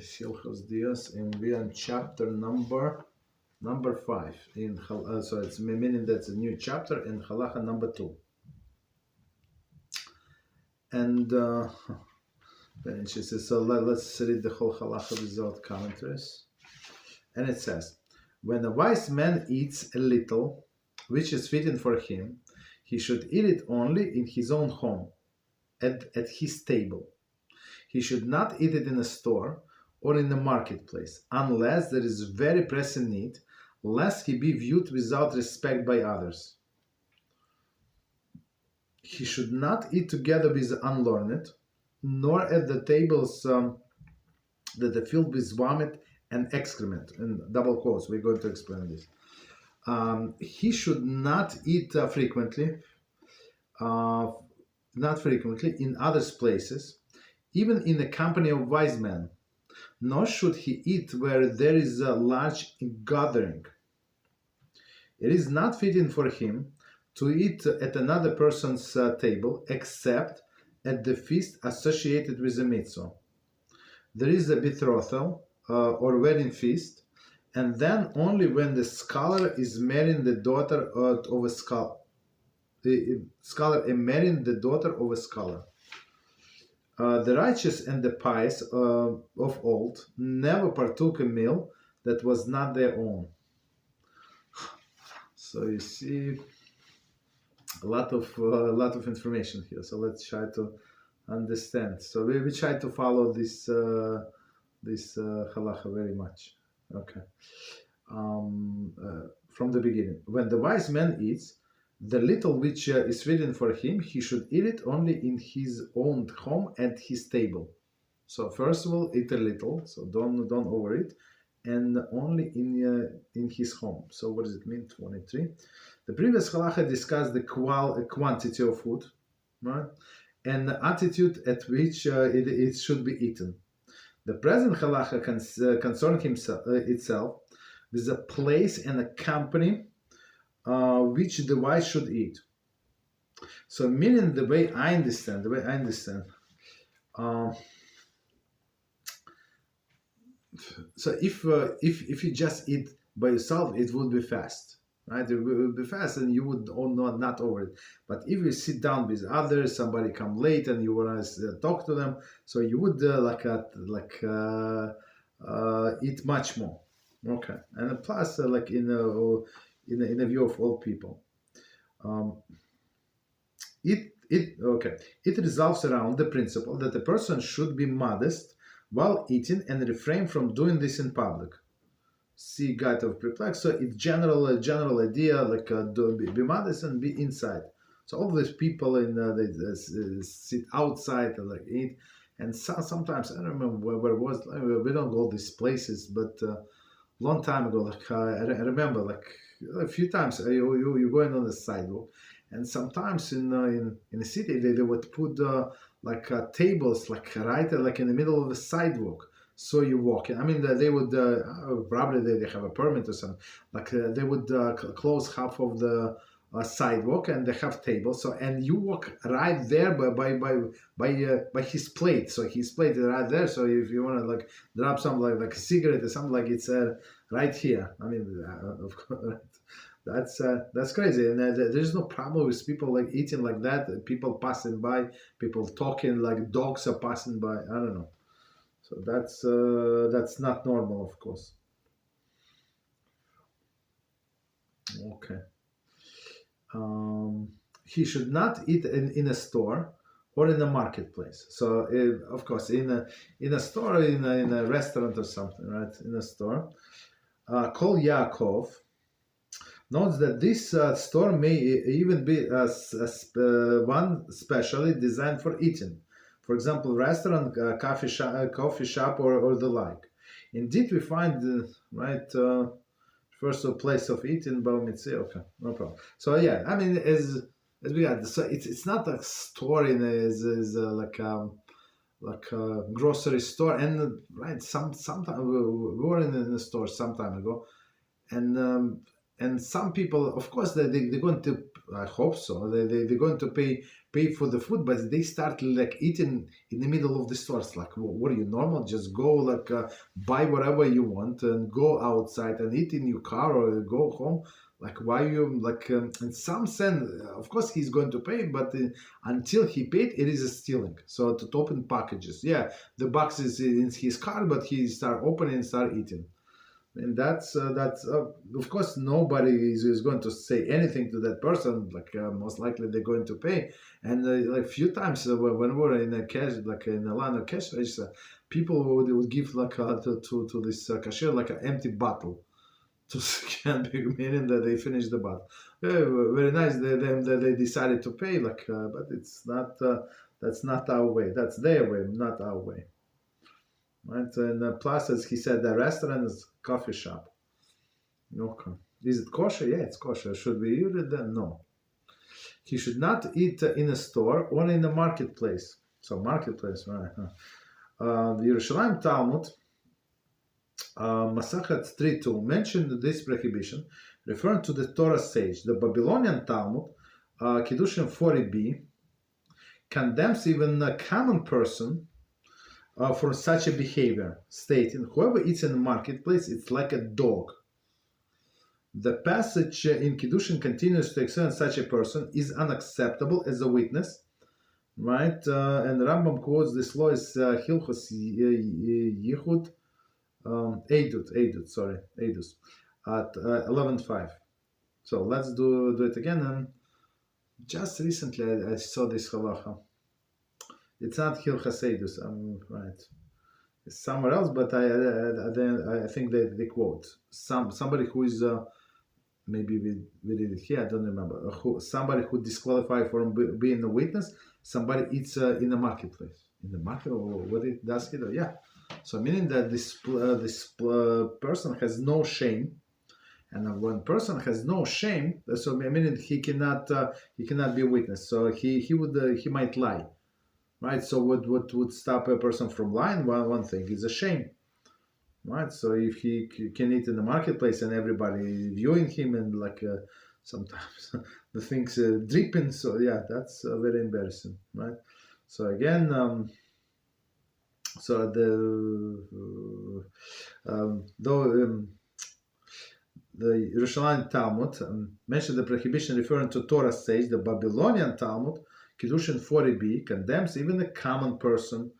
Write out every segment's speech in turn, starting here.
Hilchos Deos, and we are in chapter number 5. So it's meaning that's a new chapter in Halachah number 2. And very interesting. So let's read the whole Halachah without commentaries. And it says, when a wise man eats a little, which is fitting for him, he should eat it only in his own home, at his table. He should not eat it in a store or in the marketplace, unless there is very pressing need, lest he be viewed without respect by others. He should not eat together with the unlearned, nor at the tables that are filled with vomit and excrement. In double quotes, we're going to explain this. He should not eat frequently in others' places, even in the company of wise men. Nor should he eat where there is a large gathering. It is not fitting for him to eat at another person's table, except at the feast associated with the mitzvah. There is a betrothal or wedding feast, and then only when the scholar is marrying the daughter of a scholar. The scholar is marrying the daughter of a scholar. The righteous and the pious of old never partook a meal that was not their own. So you see a lot of information here. So let's try to understand. So we try to follow this halacha very much. Okay. From the beginning, when the wise man eats, the little which is fitting for him, he should eat it only in his own home at his table. So first of all, eat a little, so don't overeat, and only in his home. So what does it mean? 23. The previous halacha discussed the quantity of food, right, and the attitude at which it should be eaten. The present halacha concerns itself with a place and a company which the wise should eat. So, meaning the way I understand. So if you just eat by yourself, it would be fast, right? It would be fast, and you would not over it. But if you sit down with others, somebody come late, and you want to talk to them, so you would eat much more. Okay, and plus, in a view of all people, it revolves around the principle that a person should be modest while eating and refrain from doing this in public. See Guide of Perplex. So it's general idea, be modest and be inside. So all these people they sit outside and eat, and sometimes I don't remember where it was. We don't go these places, but long time ago, I remember a few times you're going on the sidewalk, and sometimes in the city they would put tables right in the middle of the sidewalk. So you walk in. I mean, they would probably they have a permit or something. They would close half of the sidewalk, and they have tables. So and you walk right there by his plate. So his plate is right there. So if you want to drop something like a cigarette or something, it's right here. I mean, of course, that's crazy. And there's no problem with people eating like that. People passing by, people talking like dogs are passing by. I don't know. So that's not normal, of course. Okay. He should not eat in a store or in a marketplace. So, of course, in a store, in a restaurant or something, right? In a store. Kol Yaakov notes that this store may even be one specially designed for eating. For example, restaurant, coffee shop, or the like. Indeed, we find first a place of eating, but okay, no problem. So yeah, I mean, as we had, so it's not a store like a grocery store, and sometimes we were in a store some time ago, and and some people, of course, they're going to, I hope so, they're going to pay for the food, but they start like eating in the middle of the stores. Like, what are you, normal? Just go like buy whatever you want and go outside and eat in your car or go home. Like, why you, like, in some sense, of course he's going to pay, but until he paid, it is a stealing. So to open packages, yeah, the box is in his car, but he start opening and start eating. And that's of course nobody is going to say anything to that person. Like, most likely they're going to pay. And like few times when we were in a cash, like in a line of cash register, people would give like to this cashier like an empty bottle to scan, meaning that they finished the bottle. Very nice. They decided to pay, like, but it's not. That's not our way. That's their way, not our way. Right? And plus, as he said, the restaurant is coffee shop. Okay. Is it kosher? Yeah, it's kosher. Should we eat it then? No. He should not eat in a store or in a marketplace. So marketplace, right? The Yerushalayim Talmud, Masachet 3.2, mentioned this prohibition, referring to the Torah sage. The Babylonian Talmud, Kiddushin 40b, condemns even a common person for such a behavior, stating, whoever eats in the marketplace, it's like a dog. The passage in Kiddushin continues to explain such a person is unacceptable as a witness, right? And Rambam quotes this law as Hilchos Deos, at 11.5. So let's do it again. And just recently I saw this halacha. It's not Hilchos Deos, right. It's somewhere else, but I think they quote somebody who is maybe we did it here. I don't remember. Somebody who disqualified from being a witness. Somebody eats in the marketplace. In the market, or what it does it? Yeah. So meaning that this person has no shame, and when person has no shame, so meaning he cannot be a witness. So he might lie. Right, so what would stop a person from lying? One thing is a shame, right? So if he can eat in the marketplace and everybody viewing him and like sometimes the things dripping, so yeah, that's very embarrassing, right? So again, so the Yerushalayim Talmud mentioned the prohibition referring to Torah sage. The Babylonian Talmud, Kiddushin 40b, condemns even a common person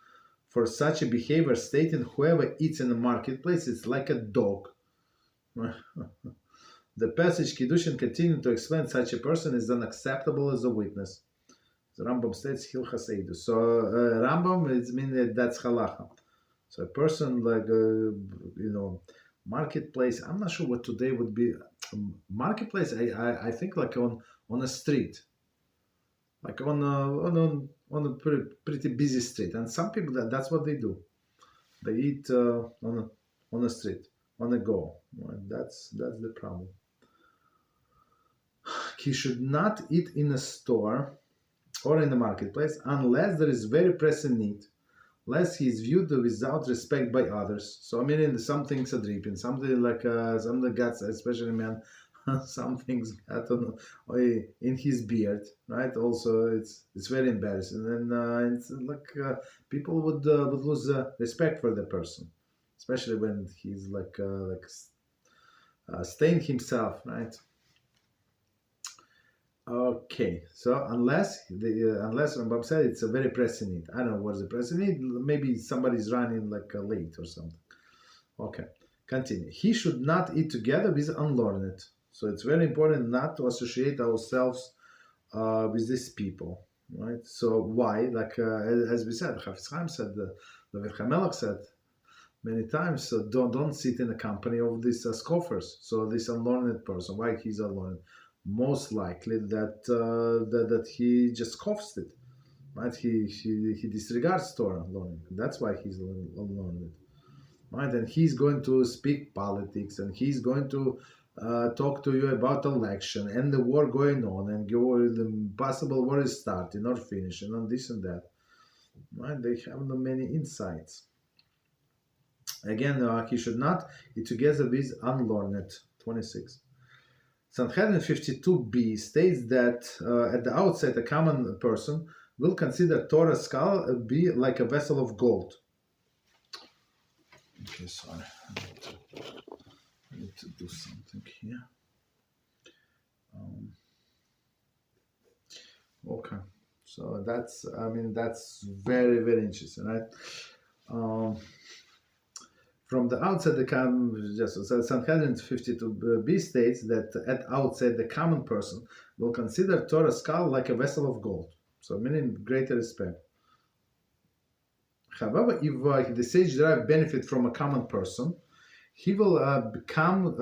for such a behavior, stating whoever eats in the marketplace is like a dog. The passage Kiddushin continued to explain such a person is unacceptable as a witness. The Rambam states Hilchos De'os. So Rambam, it means that's Halachah. So a person like marketplace. I'm not sure what today would be. Marketplace. I think like on a street. Like on a pretty busy street, and some people that's what they do. They eat on a street, on a go. Right? That's the problem. He should not eat in a store or in the marketplace unless there is very pressing need, lest he is viewed without respect by others. So I mean, some things are dripping, something like some of the guts, especially men. Some things got in his beard, right? Also, it's very embarrassing, and it's like people would lose respect for the person, especially when he's like staying himself, right? Okay, so unless Bob said it's a very pressing need. I don't know what's the pressing need. Maybe somebody's running like late or something. Okay, continue. He should not eat together with unlearned. So it's very important not to associate ourselves with these people, right? So why? Like as we said, Chafetz Chaim said, LevLeib said many times, so don't sit in the company of these scoffers. So this unlearned person, why he's unlearned? Most likely that he just scoffs it, right? He disregards Torah learning. That's why he's unlearned, right? And he's going to speak politics, and he's going to talk to you about election and the war going on, and the possible war is starting or finishing, and this and that. Right? They have no many insights. Again, he should not eat together with unlearned. 26. Sanhedrin 52b states that at the outset, a common person will consider Torah's skull be like a vessel of gold. Okay, sorry. I need to do something here. Okay, so that's very, very interesting, right? From the outset, Sanhedrin 52b states that at outset, the common person will consider Torah's skull like a vessel of gold, so meaning greater respect. However, if the sage derive benefit from a common person, he will come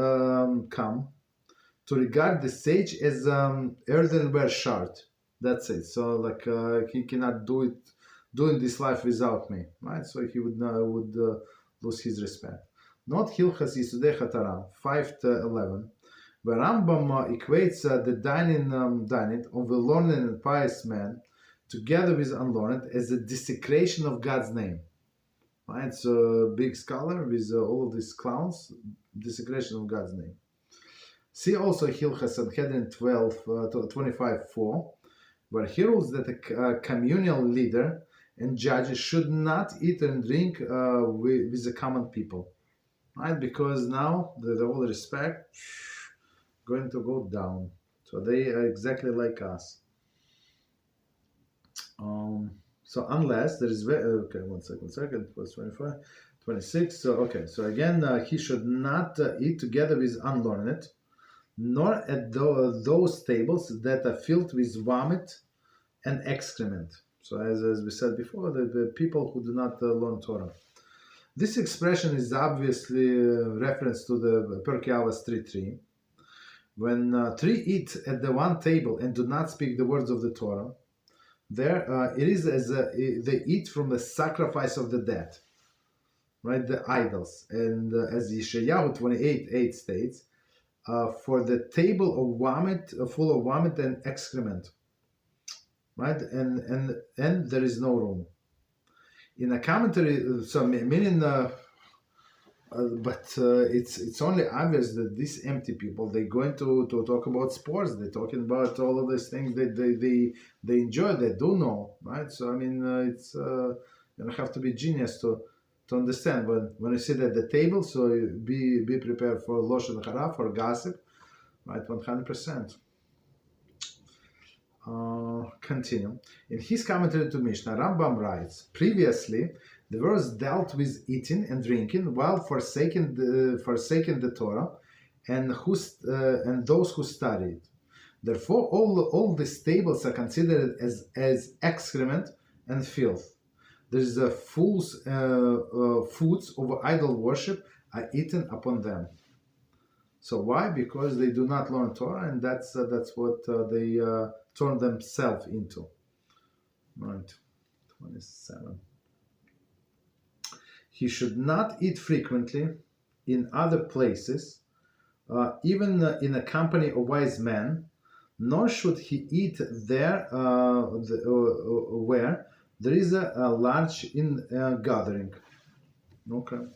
to regard the sage as earthenware shard. That's it. So like he cannot do in this life without me, right? So he would lose his respect. Not Hilchos De'os 5:11, where Rambam equates the dining of the learned and pious man together with unlearned as a desecration of God's name. Right? So big scholar with all of these clowns, desecration of God's name. See also Hilchos Sanhedrin 25:4, where he rules that a communal leader and judges should not eat and drink with the common people, right? Because now the whole respect going to go down. So they are exactly like us. So unless there is okay, one second, plus 25, 26. So okay, so again, he should not eat together with unlearned, nor at those tables that are filled with vomit and excrement. So as we said before, the people who do not learn Torah. This expression is obviously a reference to the Pirkei Avos 3:3. When three eat at the one table and do not speak the words of the Torah, there it is as they eat from the sacrifice of the dead, right? The idols. And as Yeshayahu 28:8 states, for the table of vomit, full of vomit and excrement, right? And there is no room. In a commentary, so meaning, it's only obvious that these empty people, they're going to talk about sports. They're talking about all of these things that they enjoy, they do know, right? So I mean, it's you don't have to be genius to understand. But when you sit at the table, so be prepared for lashon hara, for gossip, right? 100%. Continue. In his commentary to Mishnah, Rambam writes, previously, the verse dealt with eating and drinking while forsaking the Torah and those who studied. Therefore, all these tables are considered as excrement and filth. There is a foods of idol worship are eaten upon them. So why? Because they do not learn Torah, and that's what they turn themselves into. Right, 27. He should not eat frequently in other places, even in a company of wise men, nor should he eat there where there is a large gathering. Okay.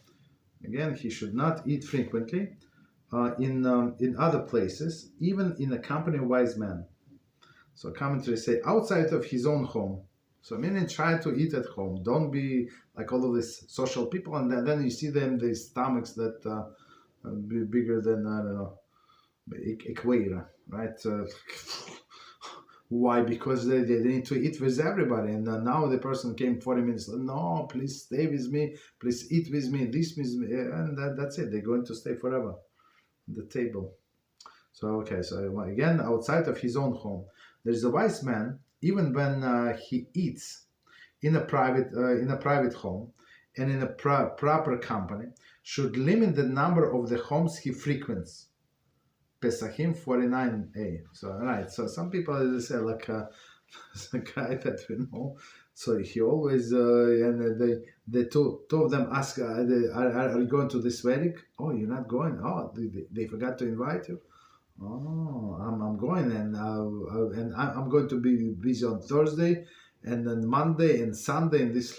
Again, he should not eat frequently in other places, even in a company of wise men. So commentaries say outside of his own home. So meaning try to eat at home. Don't be like all of these social people, and then you see them, their stomachs that be bigger than, I don't know, equator, right? Why? Because they need to eat with everybody, and now the person came 40 minutes. No, please stay with me. Please eat with me. This with me, and that's it. They're going to stay forever at the table. So okay. So again, outside of his own home, there's a wise man. Even when he eats in a private home and in a proper company, should limit the number of the homes he frequents. Pesachim 49a. So right. So some people they say like a guy that we know. So he always and the two of them ask, are you going to this wedding? Oh, you're not going. Oh, they forgot to invite you. Oh, I'm going, and I'm going to be busy on Thursday, and then Monday and Sunday, and this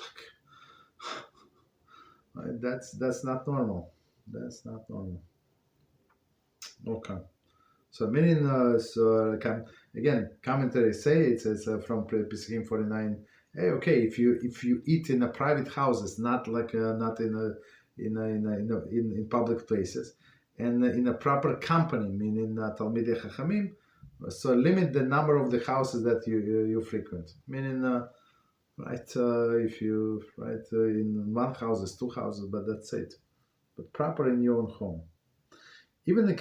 like that's not normal. That's not normal. Okay, So meaning, again, commentaries say it says from Pesachim 49. Hey, okay, if you eat in a private houses, not like not in public places, and in a proper company, meaning Talmidei Chachamim, so limit the number of the houses that you frequent. Meaning, if you in one houses, two houses, but that's it. But proper in your own home. Even the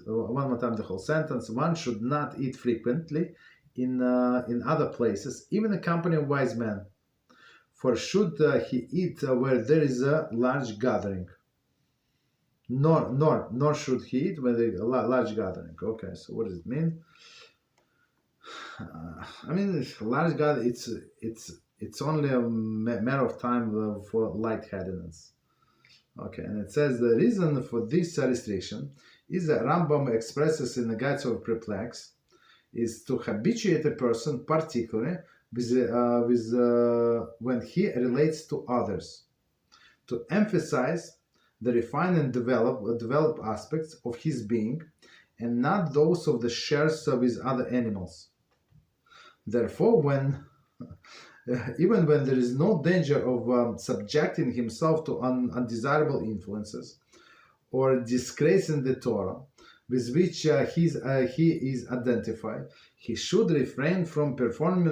one more time the whole sentence. One should not eat frequently in other places, even the company of wise men. For should he eat where there is a large gathering? Nor should he eat where there is a large gathering. Okay, so what does it mean? Large gathering. It's only a matter of time for lightheadedness. Okay, and it says the reason for this restriction is that Rambam expresses in the Guides of Perplex is to habituate a person, particularly when he relates to others, to emphasize the refined and develop aspects of his being, and not those of the shares with other animals. Therefore, even when there is no danger of subjecting himself to undesirable influences or disgracing the Torah with which he is identified, he should refrain from performing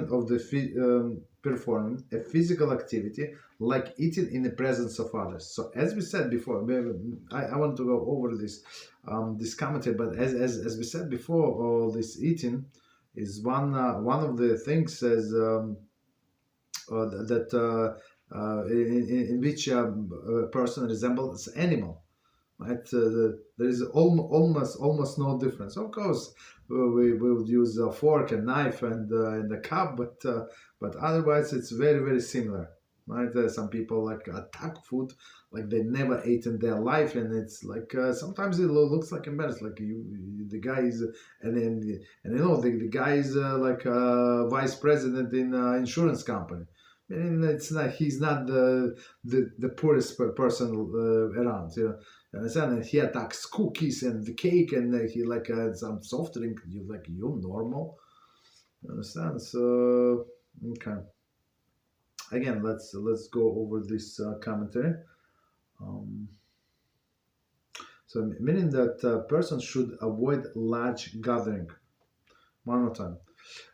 a physical activity like eating in the presence of others. So, as we said before, I want to go over this commentary, but as we said before, all this eating is one of the things as in which a person resembles animal, right? There is almost no difference. Of course, we would use a fork and knife and a cup, but otherwise it's very, very similar, right? Some people attack food like they never ate in their life, and it's like sometimes it looks like embarrassing. Like the guy is, the guy is like vice president in an insurance company. And he's not the poorest person around. You understand? And he attacks cookies and the cake, and he some soft drink. You're normal. You understand? So okay. Again, let's go over this commentary. So meaning that a person should avoid large gathering. One more time.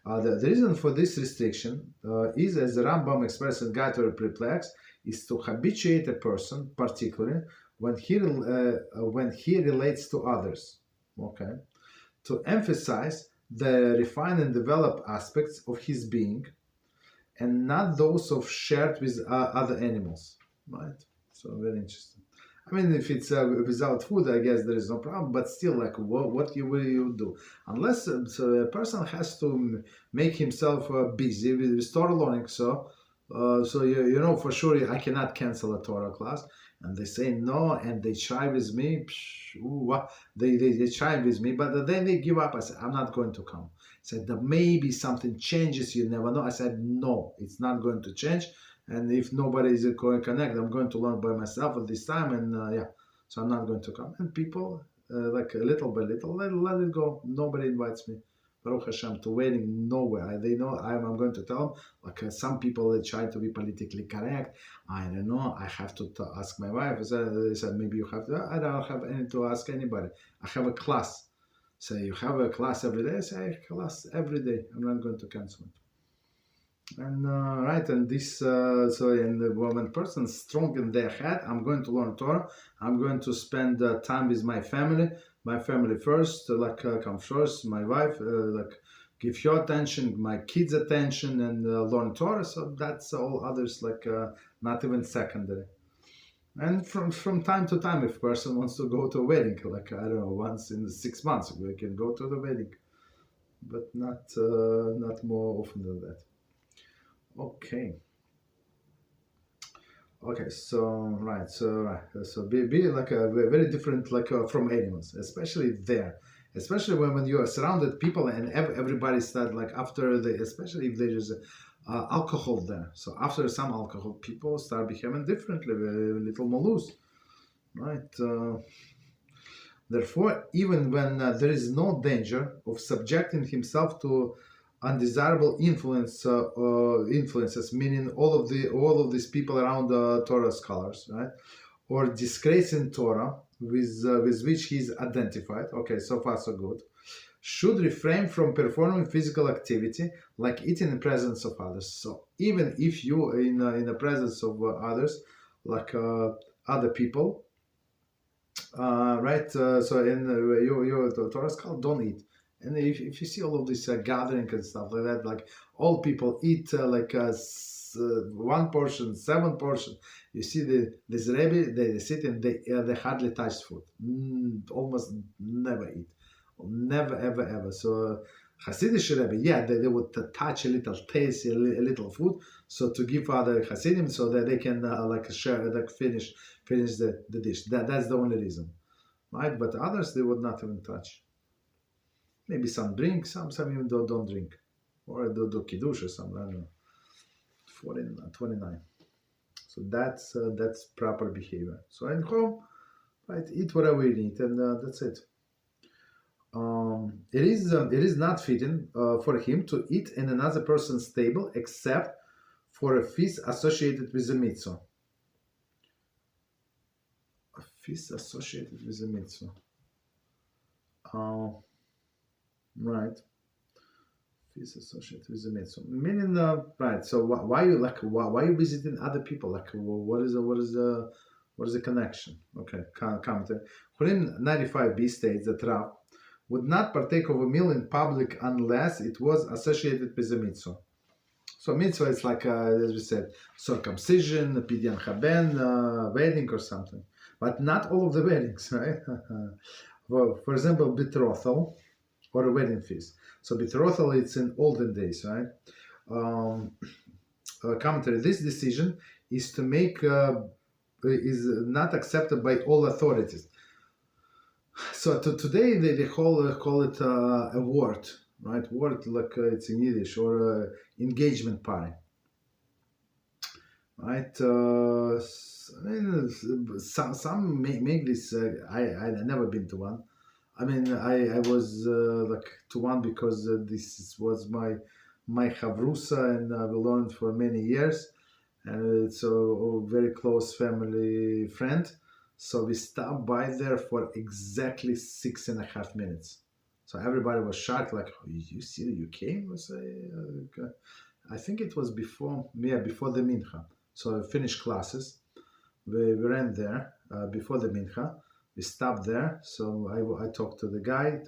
The reason for this restriction is, as the Rambam expressed in Guide to Perplex, is to habituate a person, particularly when he relates to others. Okay, to emphasize the refined and developed aspects of his being, and not those of shared with other animals. Right. So very interesting. If it's without food, I guess there is no problem. But still, what will you do? Unless a person has to make himself busy with Torah learning. So for sure I cannot cancel a Torah class. And they say no, and they try with me. They try with me, but then they give up. I said, I'm not going to come. I said, that maybe something changes. You never know. I said, no, it's not going to change. And if nobody is going to connect, I'm going to learn by myself at this time. And so I'm not going to come. And people, little by little, let it go. Nobody invites me. Baruch Hashem, to wedding, nowhere. They know I'm going to tell them. Some people, they try to be politically correct. I don't know. I have to ask my wife. They said, maybe you have to. I don't have any to ask anybody. I have a class. So you have a class every day? I say, class every day. I'm not going to cancel it. And and this when a person is strong in their head, I'm going to learn Torah. I'm going to spend time with my family first, come first. My wife, give your attention, my kids' attention, and learn Torah. So that's all others not even secondary. And from time to time, if a person wants to go to a wedding, I don't know, once in 6 months, we can go to the wedding, but not more often than that. Okay, so be very different from animals, especially when you are surrounded people and everybody start especially if there is alcohol there. So after some alcohol, people start behaving differently, a little more loose, right? Therefore, even when there is no danger of subjecting himself to undesirable influences, meaning all of these people around Torah scholars, right, or disgracing Torah with which he is identified. Okay, so far so good. Should refrain from performing physical activity like eating in presence of others. So even if you in the presence of others, like other people, right? So in your Torah scholar, don't eat. And if you see all of this gathering and stuff like that, like all people eat one portion, 7 portion. You see this Rebbe, they sit and they hardly touch food, almost never eat, never ever. So Hasidic Rebbe, yeah, they would touch a little, taste a little food, so to give other Hasidim so that they can like share, like finish the dish. That's the only reason, right? But others they would not even touch. Maybe some drink, some even don't drink, or do kiddush or something. I don't know. 29. So that's proper behavior. So at home, right, eat whatever you need, and that's it. It is not fitting for him to eat in another person's table except for a feast associated with the mitzvah. A feast associated with the mitzvah. Right. Feast associated with the mitzvah. Meaning, right. So why you visiting other people? Like, what is the connection? Okay, commentary. Hurim 95b states that Rav would not partake of a meal in public unless it was associated with the mitzvah. So mitzvah is like, as we said, circumcision, pidyan haben, wedding or something. But not all of the weddings, right? Well, for example, betrothal or a wedding feast. So betrothal, it's in olden days, right? Commentary, this decision is to make, is not accepted by all authorities. So today they call it a word, right? Word like it's in Yiddish, or engagement party, right? Some make this. I never been to one. I mean, I was like to one because this was my chavrusa, and we learned for many years, and it's a very close family friend. So we stopped by there for exactly 6.5 minutes. So everybody was shocked, like, oh, you came? I think it was before the mincha. So I finished classes. We ran there before the mincha. We stopped there. So I talked to the guy,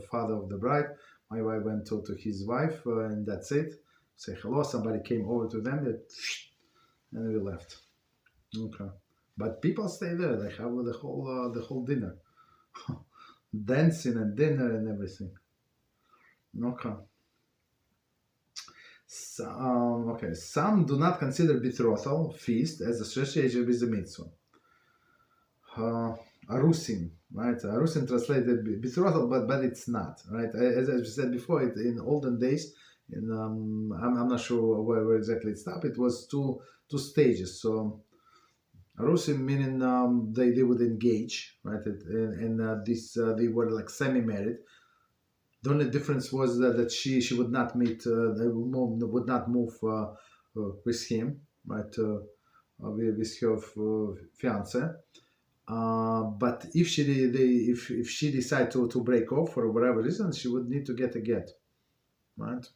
father of the bride. My wife went to his wife, and that's it. Say hello. Somebody came over to them, and we left. Okay. But people stay there. They have the whole dinner, dancing and dinner and everything. Okay. So, okay. Some do not consider betrothal feast as associated with the mitzvah. Arusin, right? Arusin translated betrothal, but it's not, right? As we said before, in olden days, I'm not sure where exactly it stopped. It was two stages. So Arusim meaning they would engage, right? And they were like semi-married. The only difference was that she would not meet, would not move with him, right? With her fiance. But if she decide to break off for whatever reason, she would need to get a get, right?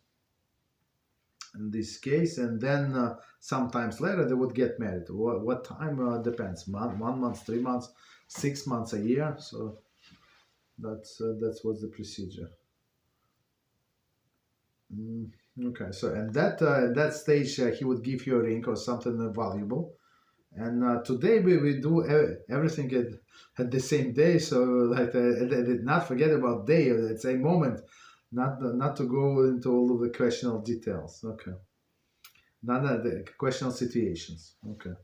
In this case, and then sometimes later they would get married. What time depends. 1 month, 3 months, 6 months, a year. So that's what's the procedure. Okay, so at that stage he would give you a ring or something valuable. And today we do everything at the same day. So like did not forget about day at the same moment. Not to go into all of the questionable details. Okay. Not the questionable situations. Okay.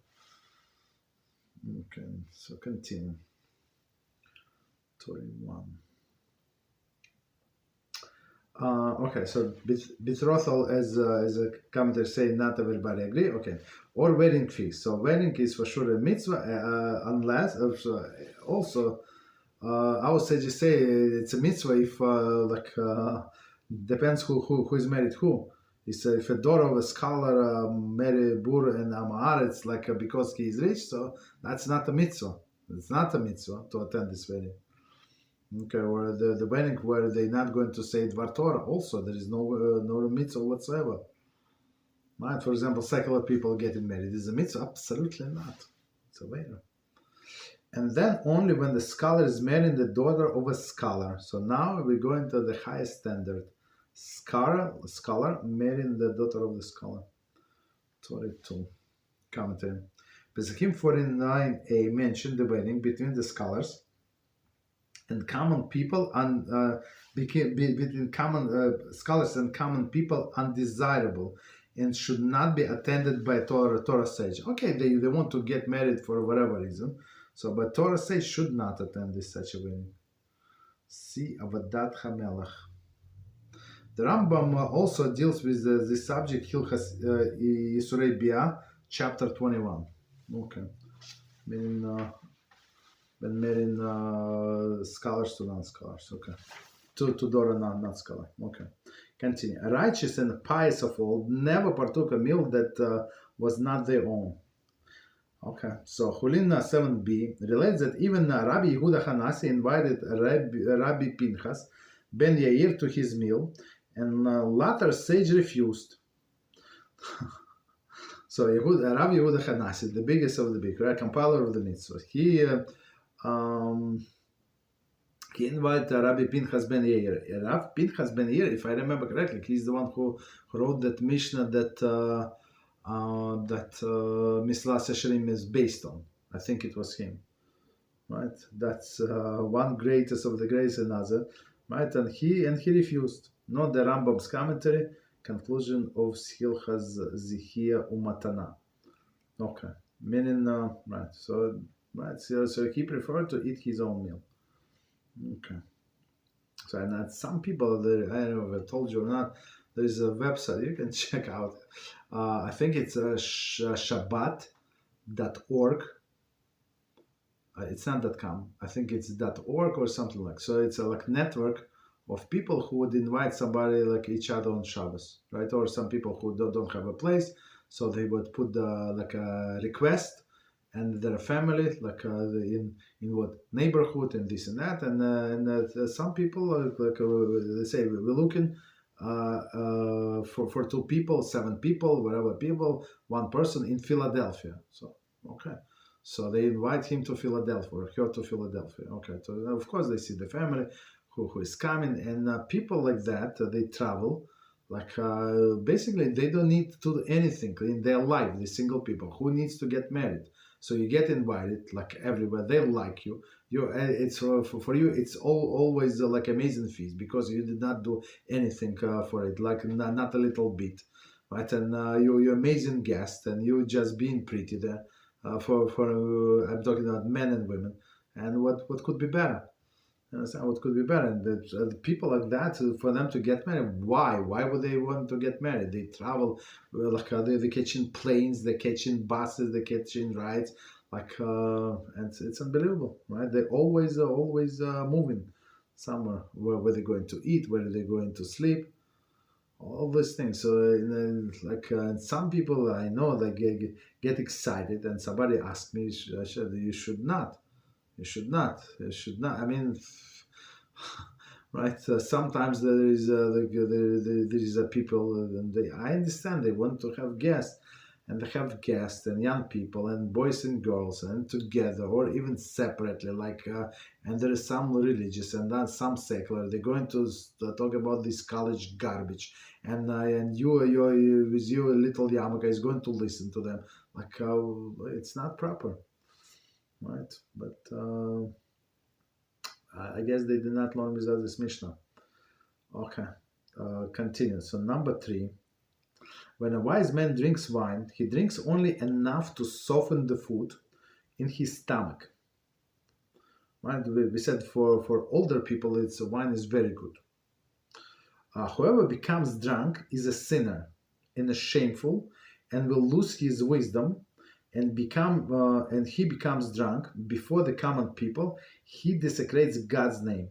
Okay. So continue. 21. Okay. So betrothal, as a commentator say, not everybody agree. Okay. Or wedding feast. So wedding is for sure a mitzvah, unless also I would say just say it's a mitzvah if depends who is married who. If a daughter of a scholar marry bur and amaretz because he is rich, so that's not a mitzvah. It's not a mitzvah to attend this wedding. Okay, or the wedding where they're not going to say Dvar Torah. Also, there is no mitzvah whatsoever. Right? For example, secular people getting married is a mitzvah? Absolutely not. It's a waiter. And then only when the scholar is marrying the daughter of a scholar. So now we're going to the highest standard. Scholar marrying the daughter of the scholar. 22. Commentary. Pesachim 49a mentioned the wedding between the scholars and common people, and between common scholars and common people undesirable, and should not be attended by Torah sage. Okay, they want to get married for whatever reason. So, but Torah sage should not attend this such a wedding. See Avodat HaMelech. The Rambam also deals with this subject, Hilchos De'os, chapter 21. Okay. Meaning, when marrying scholars to non-scholars. Okay. To daughter not scholar. Okay. Continue. Righteous and pious of old never partook a meal that was not their own. Okay, so Chulin 7b relates that even Rabbi Yehuda Hanasi invited Rabbi Pinchas ben Yair to his meal, and latter sage refused. So Rabbi Yehuda Hanasi, the biggest of the big, right, compiler of the mitzvot, he invited Rabbi Pinchas ben Yair. Rabbi Pinchas ben Yair, if I remember correctly, he's the one who wrote that Mishnah that Mislas Yesharim is based on. I think it was him, right? That's one greatest of the greatest, another, right? And he refused. Not the Rambam's commentary, conclusion of Hilchas Zihia Umatana. Okay, meaning right. So he preferred to eat his own meal. Okay. So and some people, I don't know if I told you or not, there is a website you can check out. I think it's Shabbat.org. It's not .com. I think it's .org or something like. So it's a network of people who would invite somebody like each other on Shabbos, right? Or some people who don't have a place, so they would put a request, and their family in what neighborhood and this and that, and some people they say we're looking. For 2 people, 7 people, whatever people, 1 person in Philadelphia. So, okay. So they invite him to Philadelphia, or her to Philadelphia. Okay. So, of course, they see the family who is coming, and people like that, they travel. Basically, they don't need to do anything in their life, the single people. Who needs to get married? So you get invited, everywhere. They like you. It's for you. It's always amazing feast because you did not do anything for it, not a little bit, right? And you're amazing guest, and you just being pretty there. For I'm talking about men and women, and what could be better? What could be better? And the people like that, for them to get married, why would they want to get married? They travel, they're catching planes, they're catching buses, they're catching rides, and it's unbelievable, right? They're always moving somewhere, where they're going to eat, where they're going to sleep, all these things. So some people I know, they get excited, and somebody asked me, you should not. You should not. I mean, right? Sometimes there is people, and I understand they want to have guests, and they have guests and young people and boys and girls, and together or even separately. And there is some religious and then some secular. They're going to talk about this college garbage, and you with your little yarmulke is going to listen to them. It's not proper. Right, but I guess they did not learn without this Mishnah. Okay, continue. So number 3, when a wise man drinks wine, he drinks only enough to soften the food in his stomach. Right, we said for older people, wine is very good. Whoever becomes drunk is a sinner and a shameful, and will lose his wisdom, and he becomes drunk before the common people, he desecrates God's name.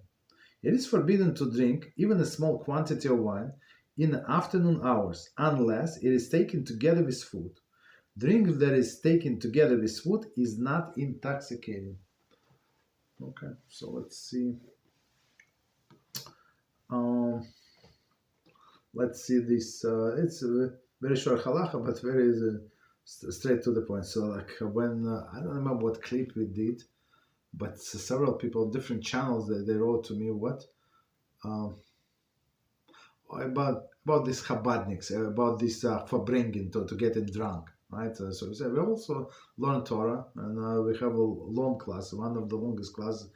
It is forbidden to drink even a small quantity of wine in the afternoon hours, unless it is taken together with food. Drink that is taken together with food is not intoxicating. Okay, so let's see. Let's see this. It's a very short halacha, but very straight to the point. So, like when I don't remember what clip we did, but several people, different channels, they wrote to me what about this Chabadniks, about this bringing to getting drunk, right? So we say we also learn Torah, and we have a long class. One of the longest classes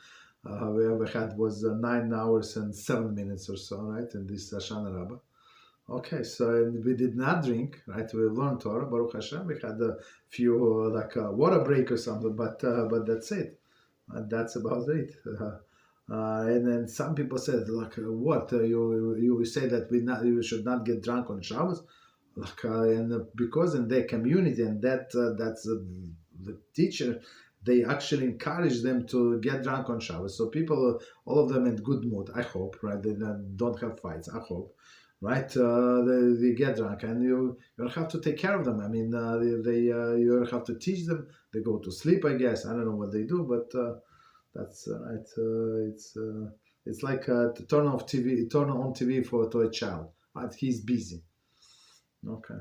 we ever had was 9 hours and 7 minutes or so, right? In this Shana Rabbah. Okay, so we did not drink, right? We learned Torah, Baruch Hashem. We had a few like a water break or something, but that's it. That's about it. And then some people said, like, what you say that you should not get drunk on Shabbos, like, and because in their community, and that's the teacher, they actually encourage them to get drunk on Shabbos. So people, all of them in good mood. I hope, right? They don't have fights. I hope. Right, they get drunk, and you have to take care of them. I mean, you have to teach them. They go to sleep, I guess. I don't know what they do, but that's right. It's like to turn on TV to a child. Right, he's busy. Okay,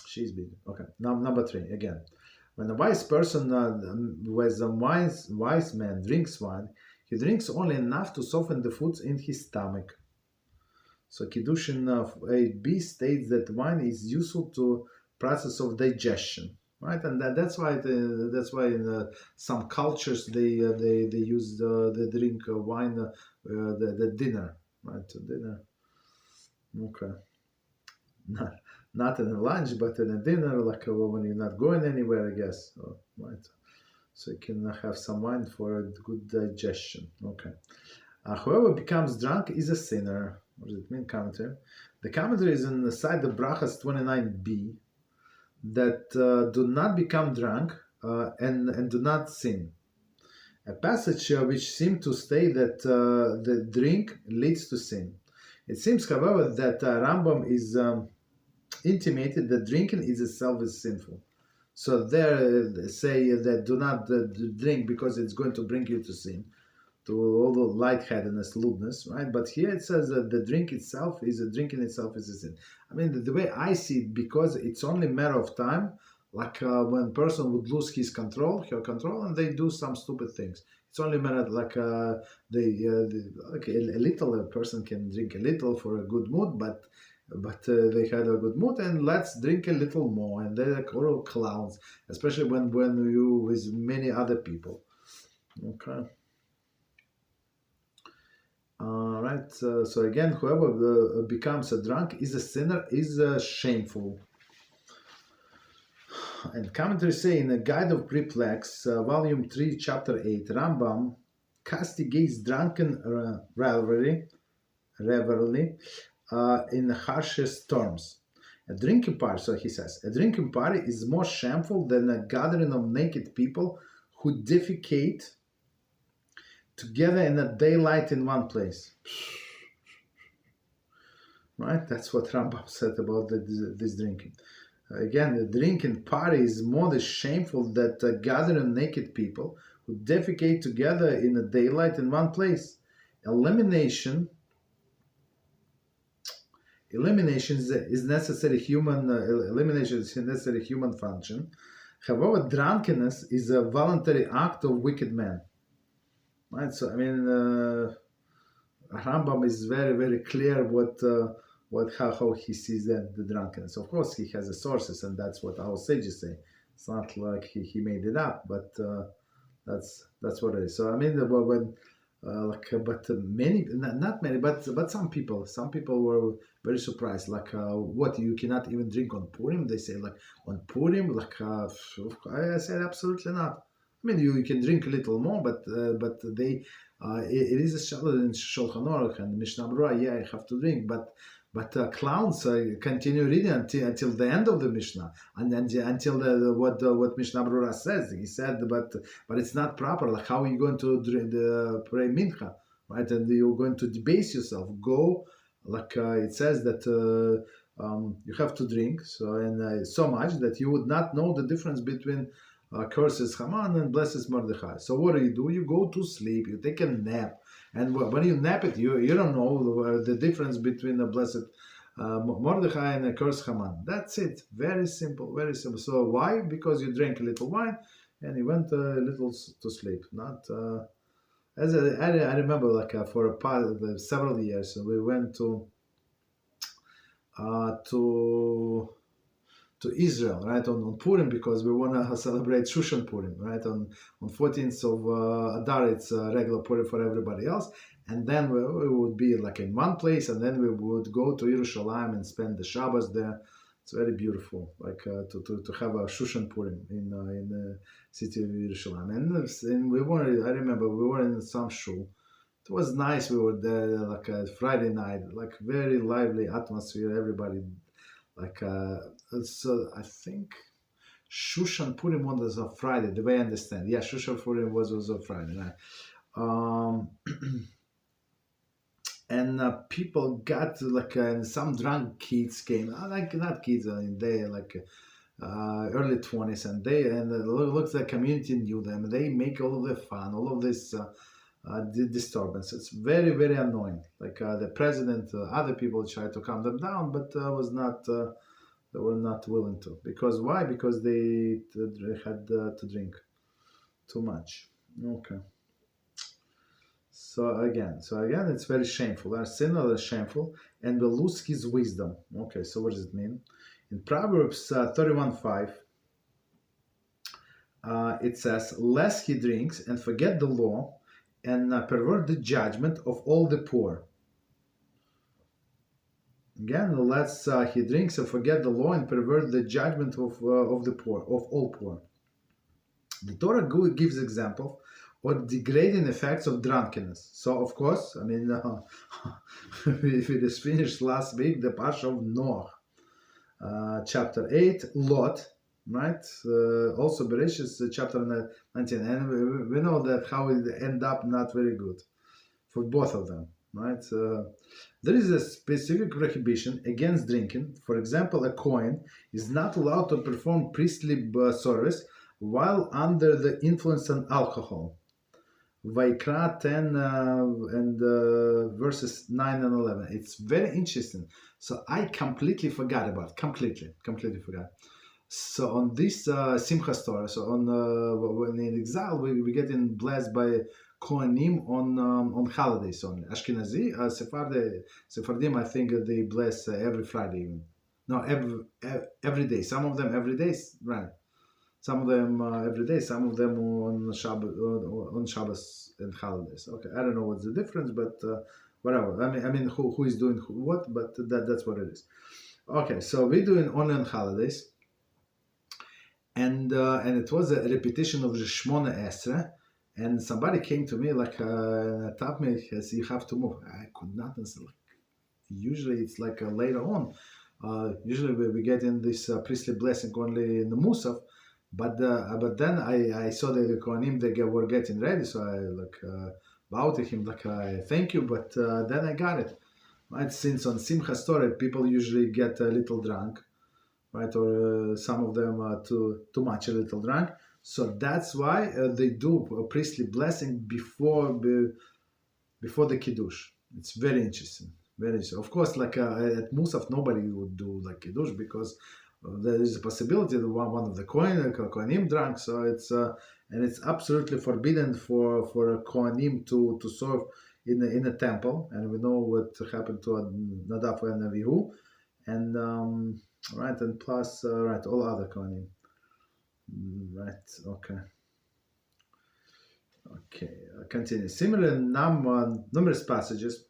she's busy. Okay, now number 3 again. When a wise person, when a wise man drinks wine, he drinks only enough to soften the foods in his stomach. So Kiddushin 8b states that wine is useful to process of digestion, right? And that's why in some cultures they use the drink wine the dinner, right? Dinner, okay, not in a lunch, but in a dinner, like when you're not going anywhere, I guess, right? So you can have some wine for a good digestion. Okay. Whoever becomes drunk is a sinner. What does it mean, commentary? The commentary is on the side of Brachas 29b that do not become drunk and do not sin. A passage which seems to state that the drink leads to sin. It seems, however, that Rambam is intimated that drinking is itself is sinful. So there say that do not drink because it's going to bring you to sin, to all the lightheadedness, lewdness, right? But here it says that the drinking itself is a sin. I mean, the way I see it, because it's only a matter of time, like when a person would lose her control, and they do some stupid things. It's only a matter like a person can drink a little for a good mood, but they had a good mood, and let's drink a little more, and they're like all clowns, especially when you with many other people. Okay. Right. So again, whoever becomes a drunk is a sinner, is shameful. And commentaries say in the Guide of Perplexed, Volume 3, Chapter 8, Rambam castigates drunken revelry in the harshest terms. A drinking party, so he says, a drinking party is more shameful than a gathering of naked people who defecate together in the daylight in one place. Right? That's what Rambam said about this drinking. Again, the drinking party is more shameful than a gathering of naked people who defecate together in the daylight in one place. Elimination is necessary human function. However, drunkenness is a voluntary act of wicked man. Right, so I mean, Rambam is very, very clear how he sees the drunkenness. Of course, he has the sources, and that's what our sages say. It's not like he made it up, but that's what it is. So I mean, not many, but some people were very surprised. Like, what, you cannot even drink on Purim? They say, like, on Purim, like, I said absolutely not. I mean, you can drink a little more, but they it is a shalosh in Shulchan Aruch and Mishnah Berurah. Yeah, I have to drink, but But clowns continue reading until the end of the Mishnah, and then until what Mishnah Brura says. He said, but it's not proper. Like, how are you going to pray mincha, right? And you're going to debase yourself. Go, like it says that you have to drink so much that you would not know the difference between curses Haman and blesses Mordechai. So what do? You go to sleep. You take a nap. And when you nap it, you don't know the difference between a blessed Mordechai and a cursed Haman. That's it. Very simple, very simple. So why? Because you drank a little wine and you went a little to sleep. Not as I remember, like for several years, we went to Israel, right, on Purim, because we want to celebrate Shushan Purim, right, on 14th of Adar. It's regular Purim for everybody else, and then we would be like in one place, and then we would go to Yerushalayim and spend the Shabbos there. It's very beautiful, like to have a Shushan Purim in the city of Yerushalayim. And we were, I remember, we were in some shul. It was nice. We were there like a Friday night, like very lively atmosphere. Everybody, like so I think Shushan Purim was on Friday, the way I understand. Yeah, Shushan Purim was on Friday night. And people got like some drunk kids came, like not kids, they like early 20s, and it looks like community knew them. They make all of the fun, all of this disturbance. It's very, very annoying. Like the president, other people tried to calm them down, but was not. They were not willing to. Because why? Because they had to drink too much. Okay. So again, it's very shameful. Our sin is shameful, and we lose his wisdom. Okay, so what does it mean? In Proverbs 31:5, it says, "Lest he drinks and forget the law, and pervert the judgment of all the poor." Again, lest he drinks and forget the law and pervert the judgment of the poor, of all poor. The Torah gives example of degrading effects of drunkenness. So, of course, I mean, we just finished last week the Parsha of Noah, chapter 8, Lot, right? Also Bereshit, chapter 19. And we know that how it end up not very good for both of them, right? There is a specific prohibition against drinking. For example, a Kohen is not allowed to perform priestly service while under the influence of alcohol. Vaikra 10 and verses 9 and 11. It's very interesting. So I completely forgot about it. Completely forgot. So on this Simchas Torah, so on when in exile, we getting blessed by Kohanim on holidays only. Ashkenazi, Sephardim, I think they bless every Friday even. No, every day. Some of them every day, right? Some of them every day. Some of them on Shabbos and holidays. Okay, I don't know what's the difference, but whatever. I mean, who is doing what? But that's what it is. Okay, so we're doing only on holidays, and it was a repetition of the Shmona Esrei. And somebody came to me like tapped me, says, "You have to move." I could not answer. Like, usually it's like later on. Usually we get in this priestly blessing only in the Musaf, but then I saw that the Kohanim they were getting ready, so I bowed to him like thank you, but then I got it. Right, since on Simchas Torah people usually get a little drunk, right, or some of them too much a little drunk. So that's why they do a priestly blessing before the Kiddush. It's very interesting. Very interesting. Of course, like at Musaf, nobody would do like Kiddush because there is a possibility that one of the Kohanim drank. So it's absolutely forbidden for a Kohanim to serve in a temple. And we know what happened to Nadav and Avihu, and right, and plus right all other Kohanim. Right, okay. Continue. Similar numerous passages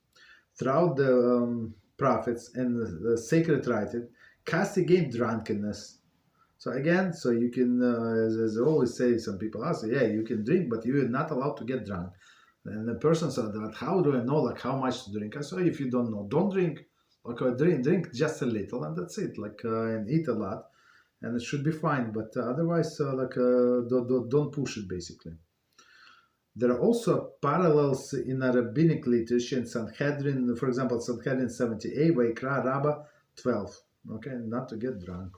throughout the prophets and the sacred writing castigate drunkenness. So again, so you can, as I always say, some people ask, yeah, you can drink, but you are not allowed to get drunk. And the person said, how do I know like how much to drink? I say, if you don't know, don't drink. Drink just a little and that's it. And eat a lot, and it should be fine. But otherwise, don't push it. Basically, there are also parallels in a rabbinic literature in Sanhedrin, for example, Sanhedrin 70a, Vaikra Rabbah 12. Okay, not to get drunk.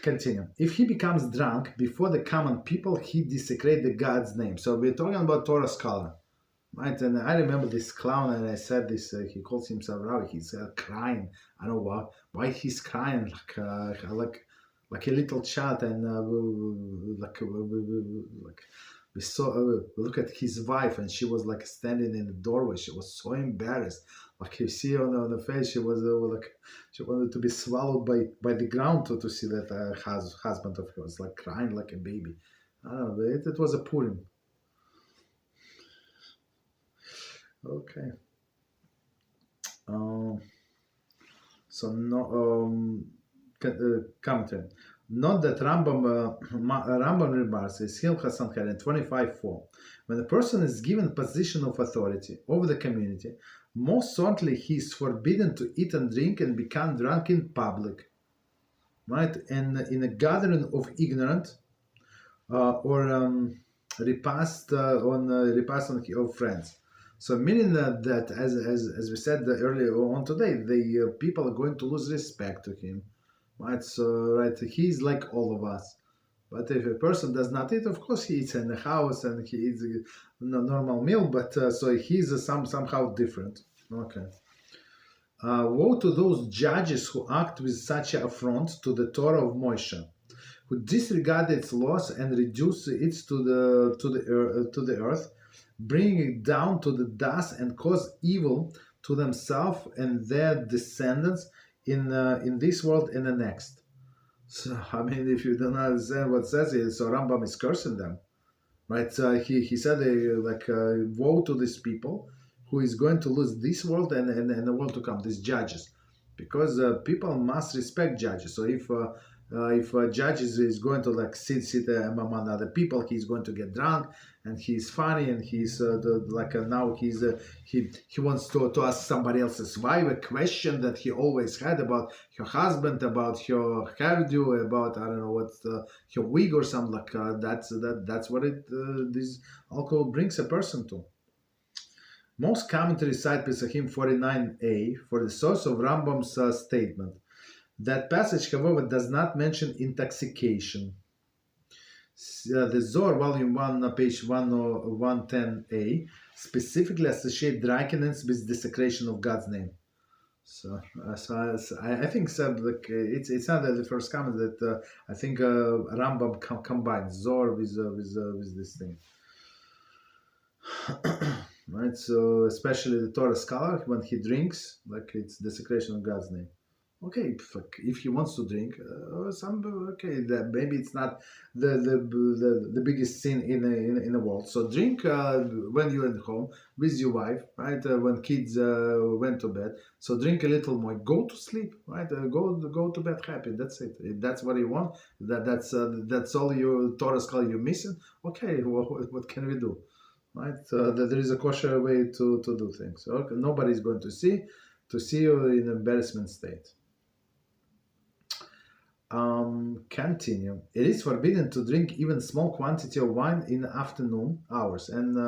Continue. If he becomes drunk before the common people, he desecrates the God's name. So we're talking about Torah scholar, right? And I remember this clown, and I said this. He calls himself Rabbi. He's crying. I don't know why he's crying like a little child, and we saw. We look at his wife, and she was like standing in the doorway. She was so embarrassed. Like you see on the face, she was she wanted to be swallowed by the ground to see that husband of hers, like crying like a baby. I don't know. It was a Purim. Okay. So no commentary. Not that Rambam remarks is Hilchos Sanhedrin 25:4. When a person is given a position of authority over the community, most certainly he is forbidden to eat and drink and become drunk in public, right? And in a gathering of ignorant or repast of friends. So meaning that as we said earlier on today, the people are going to lose respect to him, right? So he's like all of us. But if a person does not eat, of course he eats in the house and he eats a normal meal, but so he's somehow different. Okay. Woe to those judges who act with such affront to the Torah of Moshe, who disregard its laws and reduce it to the earth, bring it down to the dust and cause evil to themselves and their descendants in this world and the next. So, I mean, if you don't understand what it says here, so Rambam is cursing them, right? He said, woe to these people who is going to lose this world and the world to come, these judges. Because people must respect judges. So if a judge is going to sit among other people, he's going to get drunk and he's funny and he's now he wants to ask somebody else's wife a question that he always had about her husband, about her hairdo, about I don't know what her wig or something like that. That's what this alcohol brings a person to. Most commentaries cite Pesachim 49a for the source of Rambam's statement. That passage, however, does not mention intoxication. The Zohar, volume 1, page 110a, specifically associate drunkenness with desecration of God's name. So I think it's not the first comment that I think Rambam combines Zohar with this thing. Right, so especially the Torah scholar, when he drinks, it's desecration of God's name. Okay, if he wants to drink, that maybe it's not the biggest sin in the world. So drink when you're at home with your wife, right? When kids went to bed. So drink a little more. Go to sleep, right? Go to bed happy. That's it. If that's what you want, that's all your Torah scholar you're missing. Okay, what can we do? Right, there is a kosher way to do things. Okay? Nobody is going to see you in embarrassment state. Continue. It is forbidden to drink even small quantity of wine in the afternoon hours, and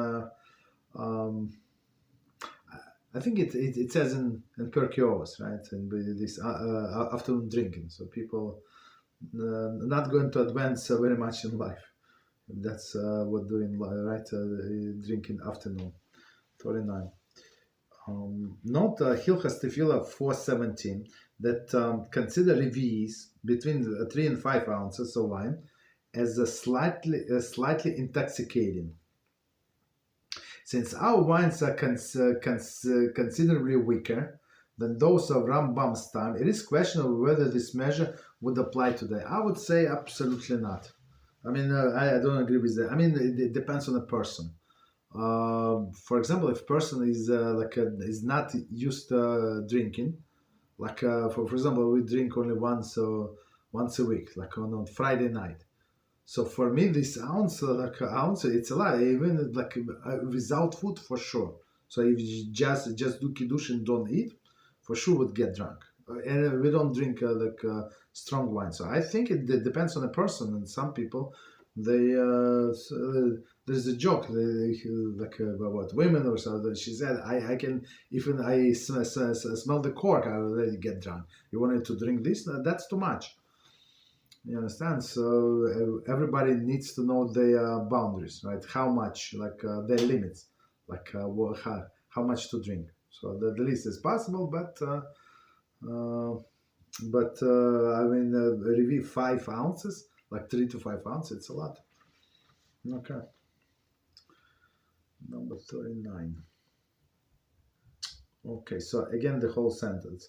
I think it says in Pirkei Avos, right, and this afternoon drinking. So people not going to advance very much in life. That's what doing right drinking afternoon. 49. Note Hilchos Tefillah 4:17 that consider revi'is between 3 and 5 ounces of wine as slightly intoxicating. Since our wines are considerably weaker than those of Rambam's time, it is questionable whether this measure would apply today. I would say absolutely not. I mean, I don't agree with that. I mean, it depends on the person. For example, if person is is not used to drinking, for example, we drink only once a week, like on Friday night. So for me, this ounce, it's a lot, even without food for sure. So if you just do kiddush and don't eat, for sure would get drunk. And we don't drink strong wine. So I think it depends on the person. And some people, there's a joke about women or so. She said, I can, even I smell the cork, I already get drunk. You wanted to drink this? No, that's too much. You understand? So everybody needs to know their boundaries, right? How much, their limits, how much to drink. So the least is possible, but review 5 ounces, like 3 to 5 ounces, it's a lot. Okay. Number 39. Okay, so again, the whole sentence.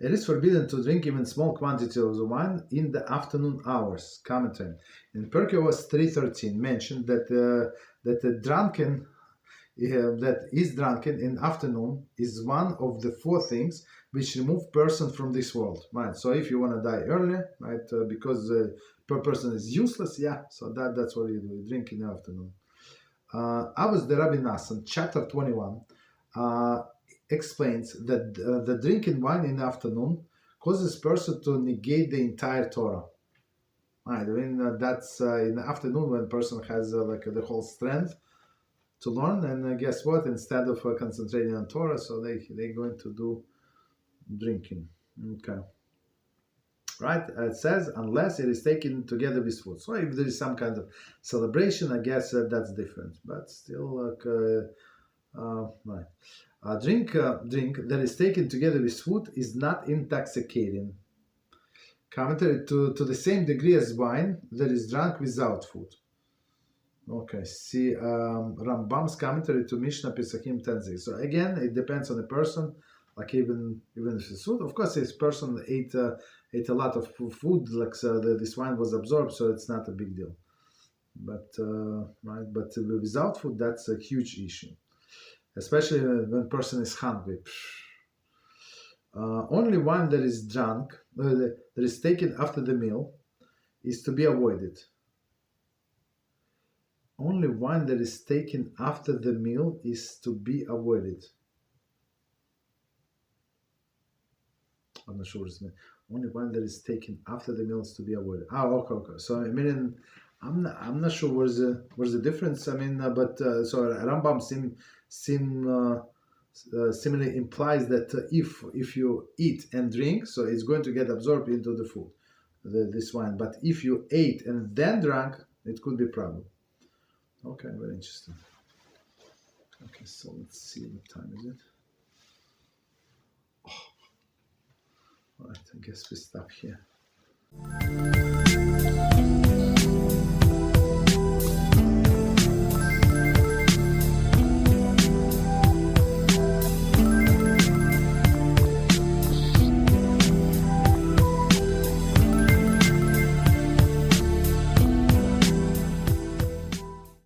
It is forbidden to drink even small quantity of the wine in the afternoon hours. Commentary. In Pirkei Avos 3:13 mentioned that the drunken that is drunken in afternoon is one of the 4 things which remove person from this world. Right. So if you want to die early, right, because per person is useless, yeah. So that's what you do. You drink in the afternoon. Avos the Rabbi Nassan, chapter 21. Explains that the drinking wine in the afternoon causes person to negate the entire Torah. Right, that's in the afternoon when person has the whole strength to learn, and guess what? Instead of concentrating on Torah, so they're going to do drinking. Okay. Right? It says unless it is taken together with food. So if there is some kind of celebration, I guess that's different. But still, right. Drink that is taken together with food is not intoxicating. Commentary to the same degree as wine that is drunk without food. Okay, see Rambam's commentary to Mishnah Pesachim 10:6. So again, it depends on the person. Like even if it's food, of course, this person ate a lot of food, this wine was absorbed, so it's not a big deal. But right, but without food, that's a huge issue. Especially when person is hungry. Only wine that is drunk, that is taken after the meal, is to be avoided. Only wine that is taken after the meal is to be avoided. I'm not sure what it means. Only wine that is taken after the meal is to be avoided. Okay. So I mean, I'm not sure where's the difference. I mean, so Rambam similarly implies that if you eat and drink, so it's going to get absorbed into the food, this wine. But if you ate and then drank, it could be a problem. Okay, very interesting. Okay, so let's see, what time is it? All right, I guess we stop here.